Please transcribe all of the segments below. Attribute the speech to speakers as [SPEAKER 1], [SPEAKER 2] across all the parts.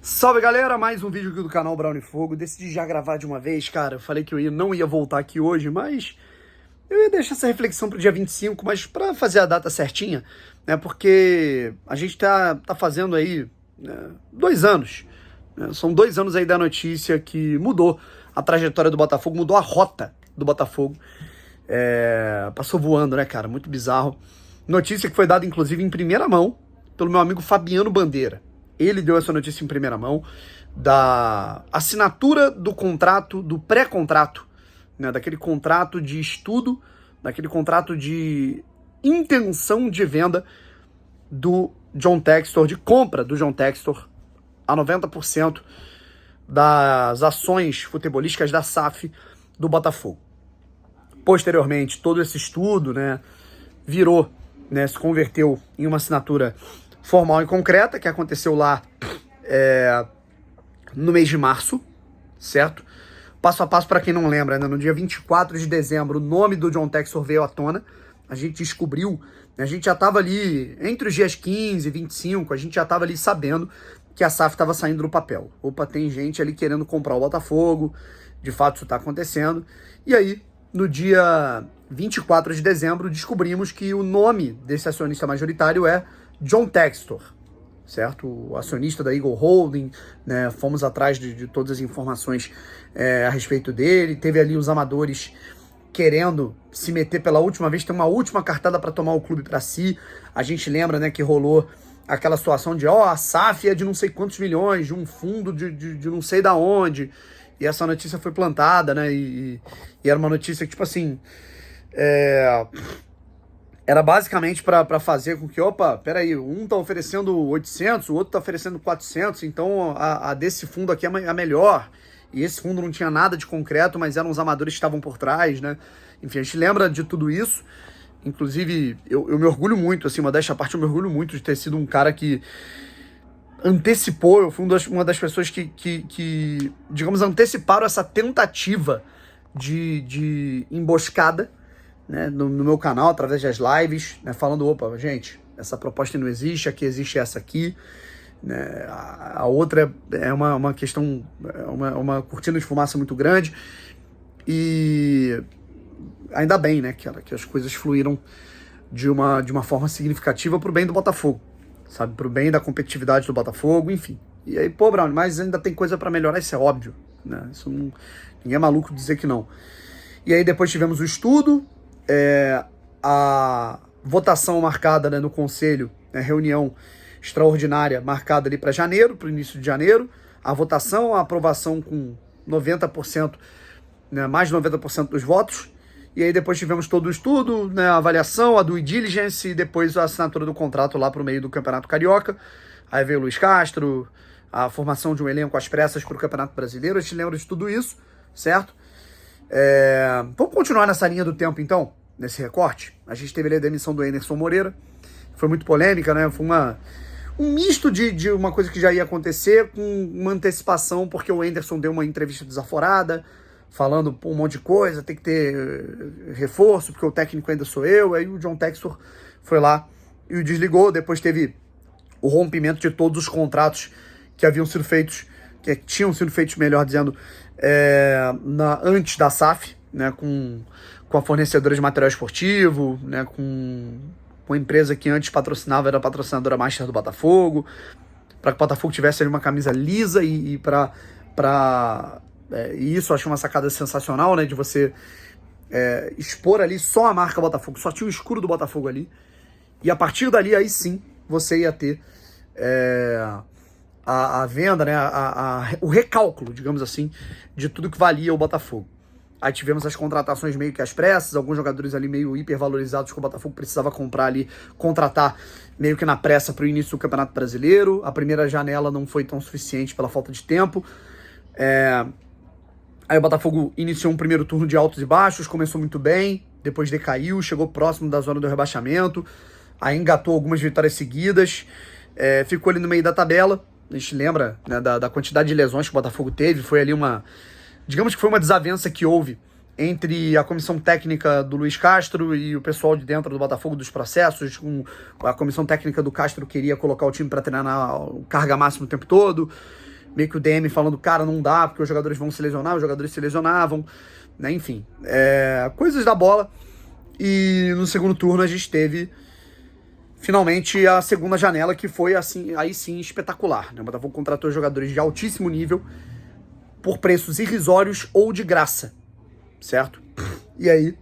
[SPEAKER 1] Salve galera, mais um vídeo aqui do canal Brownie Fogo. Decidi já gravar de uma vez, cara. Eu falei que não ia voltar aqui hoje, mas eu ia deixar essa reflexão pro dia 25, mas pra fazer a data certinha, né? Porque a gente tá fazendo aí 2 anos, né? São 2 anos aí da notícia que mudou a trajetória do Botafogo, mudou a rota do Botafogo. Passou voando, né, cara? Muito bizarro. Notícia que foi dada, inclusive, em primeira mão pelo meu amigo Fabiano Bandeira. Ele deu essa notícia em primeira mão da assinatura do contrato, do pré-contrato, né, daquele contrato de estudo, daquele contrato de intenção de venda do John Textor, de compra do John Textor a 90% das ações futebolísticas da SAF do Botafogo. Posteriormente, todo esse estudo, né, virou, né, se converteu em uma assinatura formal e concreta, que aconteceu lá no mês de março, certo? Passo a passo, para quem não lembra, né? No dia 24 de dezembro, o nome do John Textor veio à tona, a gente descobriu, né? A gente já estava ali, entre os dias 15 e 25, a gente já estava ali sabendo que a SAF estava saindo do papel. Opa, tem gente ali querendo comprar o Botafogo, de fato isso está acontecendo, e aí, no dia 24 de dezembro, descobrimos que o nome desse acionista majoritário é John Textor, certo? O acionista da Eagle Holding, né? Fomos atrás de todas as informações a respeito dele. Teve ali os amadores querendo se meter pela última vez, tem uma última cartada para tomar o clube para si. A gente lembra, né, que rolou aquela situação de a SAF é de não sei quantos milhões, de um fundo de não sei da onde, e essa notícia foi plantada, né, e era uma notícia que, tipo assim, era basicamente para fazer com que, peraí, um tá oferecendo 800, o outro tá oferecendo 400, então a desse fundo aqui é a melhor. E esse fundo não tinha nada de concreto, mas eram os amadores que estavam por trás, né? Enfim, a gente lembra de tudo isso. Inclusive, eu me orgulho muito, assim, modéstia à parte, eu me orgulho muito de ter sido um cara que antecipou, eu fui uma das pessoas que, digamos, anteciparam essa tentativa de emboscada, né, no meu canal, através das lives, né, falando, gente, essa proposta não existe, aqui existe essa aqui, né, a outra é uma questão, uma cortina de fumaça muito grande, e ainda bem, né, que as coisas fluíram de uma forma significativa pro bem do Botafogo, sabe, pro bem da competitividade do Botafogo, enfim. E aí, Brown, mas ainda tem coisa para melhorar, isso é óbvio, né, isso não, ninguém é maluco de dizer que não. E aí depois tivemos o estudo, a votação marcada, né, no conselho, né, reunião extraordinária marcada ali para janeiro, para o início de janeiro, a votação, a aprovação com 90%, né, mais de 90% dos votos, e aí depois tivemos todo o estudo, né, a avaliação, a due diligence, e depois a assinatura do contrato lá para o meio do Campeonato Carioca. Aí veio o Luiz Castro, a formação de um elenco às pressas para o Campeonato Brasileiro, a gente lembra de tudo isso, certo? Vamos continuar nessa linha do tempo, então, nesse recorte. A gente teve ali a demissão do Anderson Moreira, foi muito polêmica, né? Foi um misto de uma coisa que já ia acontecer com uma antecipação, porque o Anderson deu uma entrevista desaforada, falando um monte de coisa, tem que ter reforço, porque o técnico ainda sou eu. Aí o John Textor foi lá e o desligou. Depois teve o rompimento de todos os contratos que haviam sido feitos, que tinham sido feitos, melhor dizendo, antes da SAF, né, com a fornecedora de material esportivo, né, com a empresa que antes patrocinava, era a patrocinadora master do Botafogo, para que o Botafogo tivesse ali uma camisa lisa e isso eu acho uma sacada sensacional, né, de você expor ali só a marca Botafogo, só tinha o escudo do Botafogo ali, e a partir dali, aí sim, você ia ter a venda, né, o recálculo, digamos assim, de tudo que valia o Botafogo. Aí tivemos as contratações meio que às pressas, alguns jogadores ali meio hipervalorizados que o Botafogo precisava comprar ali, contratar meio que na pressa para o início do Campeonato Brasileiro. A primeira janela não foi tão suficiente pela falta de tempo. Aí o Botafogo iniciou um primeiro turno de altos e baixos, começou muito bem, depois decaiu, chegou próximo da zona do rebaixamento, aí engatou algumas vitórias seguidas, ficou ali no meio da tabela. A gente lembra, né, da quantidade de lesões que o Botafogo teve, foi ali digamos que foi uma desavença que houve entre a comissão técnica do Luiz Castro e o pessoal de dentro do Botafogo dos processos. A comissão técnica do Castro queria colocar o time para treinar na carga máxima o tempo todo, meio que o DM falando, cara, não dá, porque os jogadores vão se lesionar, os jogadores se lesionavam, né? Enfim, coisas da bola. E no segundo turno a gente teve finalmente a segunda janela, que foi assim, aí sim espetacular, né? O Botafogo contratou jogadores de altíssimo nível por preços irrisórios ou de graça, certo? E aí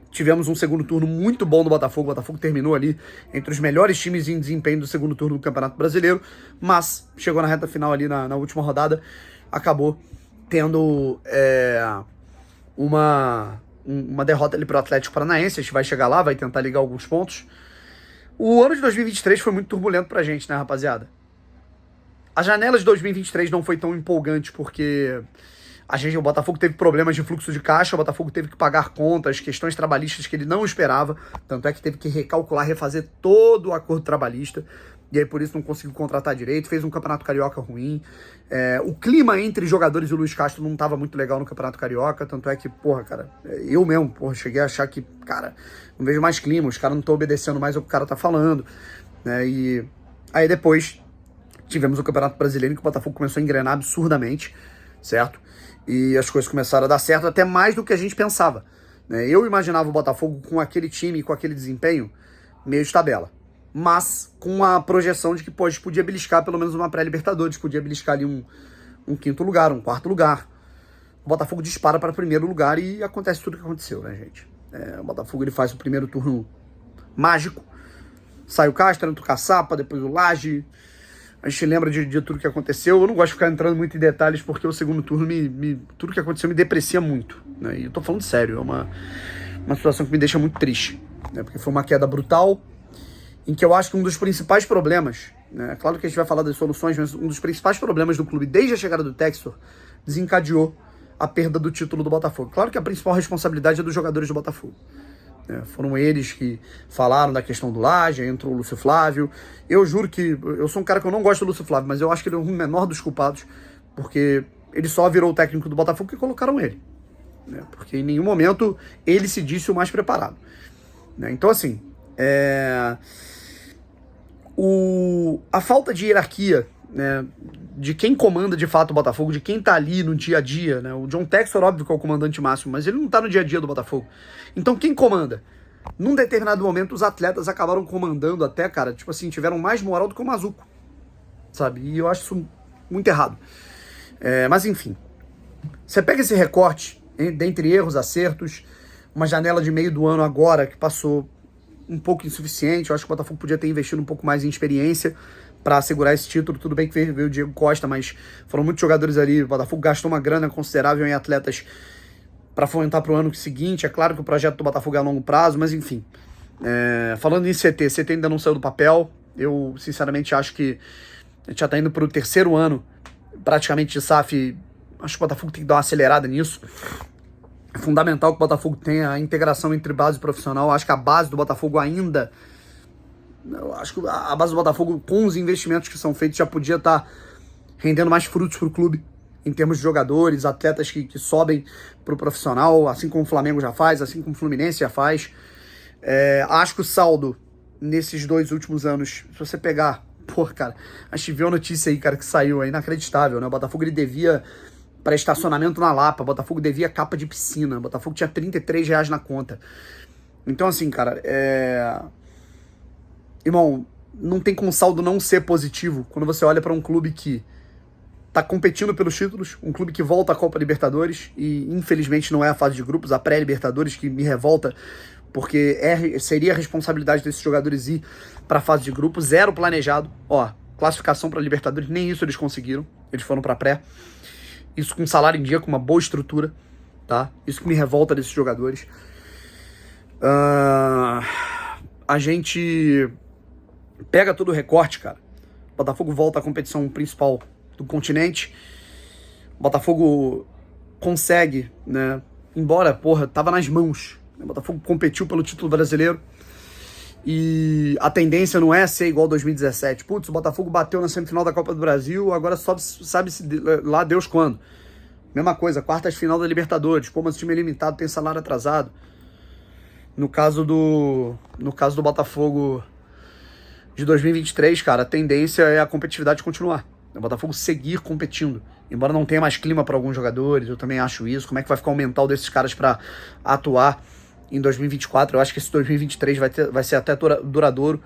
[SPEAKER 1] tivemos um segundo turno muito bom do Botafogo. O Botafogo terminou ali entre os melhores times em desempenho do segundo turno do Campeonato Brasileiro, mas chegou na reta final ali na última rodada, acabou tendo uma derrota ali pro Atlético Paranaense. A gente vai chegar lá, vai tentar ligar alguns pontos. O ano de 2023 foi muito turbulento pra gente, né, rapaziada? A janela de 2023 não foi tão empolgante porque o Botafogo teve problemas de fluxo de caixa, o Botafogo teve que pagar contas, questões trabalhistas que ele não esperava, tanto é que teve que recalcular, refazer todo o acordo trabalhista, e aí por isso não conseguiu contratar direito, fez um campeonato carioca ruim. O clima entre jogadores e o Luiz Castro não estava muito legal no campeonato carioca, tanto é que, porra, cara, eu mesmo, porra, cheguei a achar que, cara, não vejo mais clima, os caras não estão obedecendo mais ao que o cara tá falando, né? E aí depois tivemos o Campeonato Brasileiro, em que o Botafogo começou a engrenar absurdamente, certo? E as coisas começaram a dar certo até mais do que a gente pensava, né? Eu imaginava o Botafogo com aquele time, com aquele desempenho, meio de tabela, mas com a projeção de que podia beliscar pelo menos uma pré-Libertadores, podia beliscar ali um quinto lugar, um quarto lugar. O Botafogo dispara para primeiro lugar e acontece tudo o que aconteceu, né, gente? O Botafogo ele faz o primeiro turno mágico, sai o Castro, entra o Caçapa, depois o Laje. A gente lembra de tudo que aconteceu. Eu não gosto de ficar entrando muito em detalhes, porque o segundo turno, tudo que aconteceu me deprecia muito, né? E eu tô falando sério, é uma situação que me deixa muito triste, né? Porque foi uma queda brutal, em que eu acho que um dos principais problemas, né? Claro que a gente vai falar das soluções, mas um dos principais problemas do clube, desde a chegada do Textor, desencadeou a perda do título do Botafogo. Claro que a principal responsabilidade é dos jogadores do Botafogo. Foram eles que falaram da questão do Laje, entrou o Lúcio Flávio. Eu juro que eu sou um cara que eu não gosto do Lúcio Flávio, mas eu acho que ele é o menor dos culpados, porque ele só virou o técnico do Botafogo porque colocaram ele, né? Porque em nenhum momento ele se disse o mais preparado, né? Então assim, a falta de hierarquia, né, de quem comanda de fato o Botafogo, de quem tá ali no dia a dia, né? O John Textor, óbvio que é o comandante máximo, mas ele não tá no dia a dia do Botafogo. Então quem comanda? Num determinado momento os atletas acabaram comandando até, cara, tipo assim, tiveram mais moral do que o Mazuco, sabe? E eu acho isso muito errado. Mas enfim, você pega esse recorte, dentre erros, acertos, uma janela de meio do ano agora que passou um pouco insuficiente. Eu acho que o Botafogo podia ter investido um pouco mais em experiência para assegurar esse título. Tudo bem que veio o Diego Costa, mas foram muitos jogadores ali. O Botafogo gastou uma grana considerável em atletas para fomentar para o ano seguinte. É claro que o projeto do Botafogo é a longo prazo, mas enfim. Falando em CT ainda não saiu do papel. Eu, sinceramente, acho que a gente já está indo para o terceiro ano, praticamente, de SAF. Acho que o Botafogo tem que dar uma acelerada nisso. É fundamental que o Botafogo tenha a integração entre base e profissional. Eu acho que a base do Botafogo ainda... Eu acho que a base do Botafogo, com os investimentos que são feitos, já podia estar rendendo mais frutos para o clube, em termos de jogadores, atletas que sobem para o profissional, assim como o Flamengo já faz, assim como o Fluminense já faz. Acho que o saldo nesses 2 últimos anos, se você pegar... Pô, cara, a gente viu a notícia aí, cara, que saiu, é inacreditável, né? O Botafogo, ele devia para estacionamento na Lapa, o Botafogo devia capa de piscina, o Botafogo tinha R$ 33 na conta. Então, assim, cara, irmão, não tem como saldo não ser positivo quando você olha para um clube que tá competindo pelos títulos, um clube que volta à Copa Libertadores, e infelizmente não é a fase de grupos, a pré-Libertadores, que me revolta, porque seria a responsabilidade desses jogadores ir para a fase de grupos, zero planejado. Classificação para Libertadores, nem isso eles conseguiram, eles foram para pré. Isso com salário em dia, com uma boa estrutura, tá? Isso que me revolta desses jogadores. A gente pega todo o recorte, cara. O Botafogo volta à competição principal do continente. O Botafogo consegue, né? Embora, tava nas mãos. O Botafogo competiu pelo título brasileiro. E a tendência não é ser igual 2017. Putz, o Botafogo bateu na semifinal da Copa do Brasil, agora sabe-se lá Deus quando. Mesma coisa, quartas de final da Libertadores. Mas o time é limitado, tem salário atrasado. No caso do Botafogo de 2023, cara, a tendência é a competitividade continuar. O Botafogo seguir competindo. Embora não tenha mais clima para alguns jogadores, eu também acho isso. Como é que vai ficar o mental desses caras para atuar em 2024? Eu acho que esse 2023 vai ser até duradouro.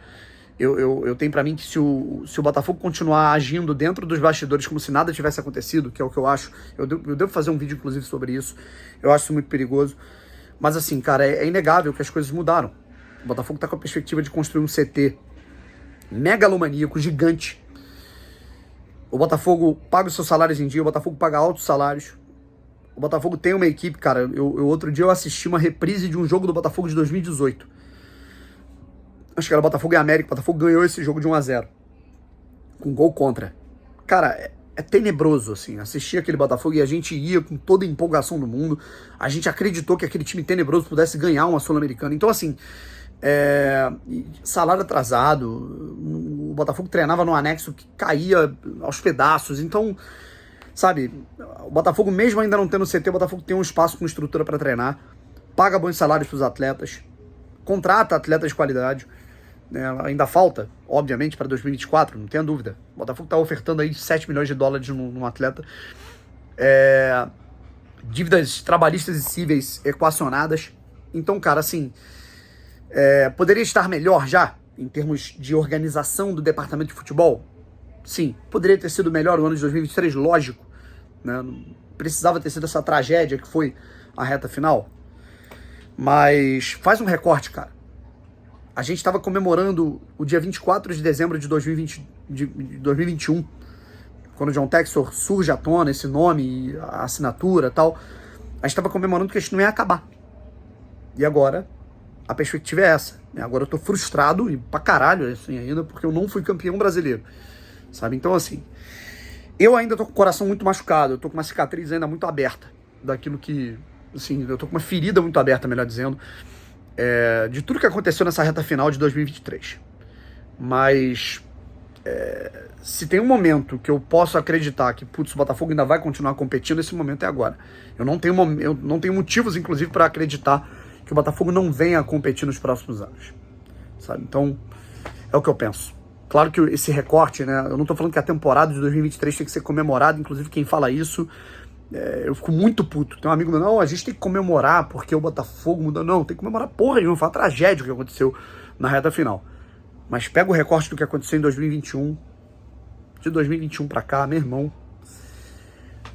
[SPEAKER 1] Eu tenho para mim que se o Botafogo continuar agindo dentro dos bastidores como se nada tivesse acontecido, que é o que eu acho, eu devo fazer um vídeo inclusive sobre isso, eu acho isso muito perigoso. Mas assim, cara, é inegável que as coisas mudaram. O Botafogo tá com a perspectiva de construir um CT megalomaníaco, gigante. O Botafogo paga os seus salários em dia, o Botafogo paga altos salários. O Botafogo tem uma equipe, cara. Outro dia eu assisti uma reprise de um jogo do Botafogo de 2018. Acho que era Botafogo e América. O Botafogo ganhou esse jogo de 1-0. Com gol contra. Cara, é tenebroso, assim. Assistir aquele Botafogo e a gente ia com toda a empolgação do mundo. A gente acreditou que aquele time tenebroso pudesse ganhar uma Sul-Americana. Então, assim, salário atrasado. O Botafogo treinava no anexo que caía aos pedaços. Então, sabe, o Botafogo, mesmo ainda não tendo CT, o Botafogo tem um espaço com estrutura para treinar. Paga bons salários para os atletas. Contrata atletas de qualidade. Ainda falta, obviamente, para 2024, não tenha dúvida. O Botafogo está ofertando aí 7 milhões de dólares num atleta. Dívidas trabalhistas e cíveis equacionadas. Então, cara, assim, poderia estar melhor já, em termos de organização do departamento de futebol? Sim. Poderia ter sido melhor o ano de 2023, lógico. Né? Não precisava ter sido essa tragédia que foi a reta final. Mas faz um recorte, cara. A gente estava comemorando o dia 24 de dezembro de 2021, quando o John Textor surge à tona, esse nome, a assinatura e tal. A gente estava comemorando que a gente não ia acabar. E agora, a perspectiva é essa. Agora eu tô frustrado, e pra caralho assim ainda, porque eu não fui campeão brasileiro. Sabe? Então, assim, eu ainda tô com o coração muito machucado, eu tô com uma cicatriz ainda muito aberta daquilo que... Assim, eu tô com uma ferida muito aberta, melhor dizendo, de tudo que aconteceu nessa reta final de 2023. Mas se tem um momento que eu posso acreditar que, putz, o Botafogo ainda vai continuar competindo, esse momento é agora. Eu não tenho motivos, inclusive, para acreditar que o Botafogo não venha a competir nos próximos anos. Sabe? Então, é o que eu penso. Claro que esse recorte, né? Eu não tô falando que a temporada de 2023 tem que ser comemorada, inclusive quem fala isso... eu fico muito puto. Tem um amigo meu, não, a gente tem que comemorar porque o Botafogo mudou. Não, tem que comemorar porra nenhuma, foi uma tragédia o que aconteceu na reta final. Mas pega o recorte do que aconteceu em 2021, de 2021 pra cá, meu irmão,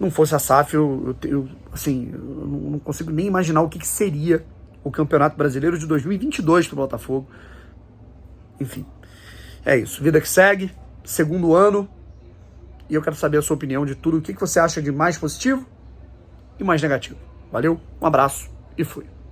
[SPEAKER 1] não fosse a SAF, eu não consigo nem imaginar o que seria o Campeonato Brasileiro de 2022 pro Botafogo. Enfim, é isso, vida que segue, segundo ano. E eu quero saber a sua opinião de tudo. O que você acha de mais positivo e mais negativo. Valeu, um abraço e fui.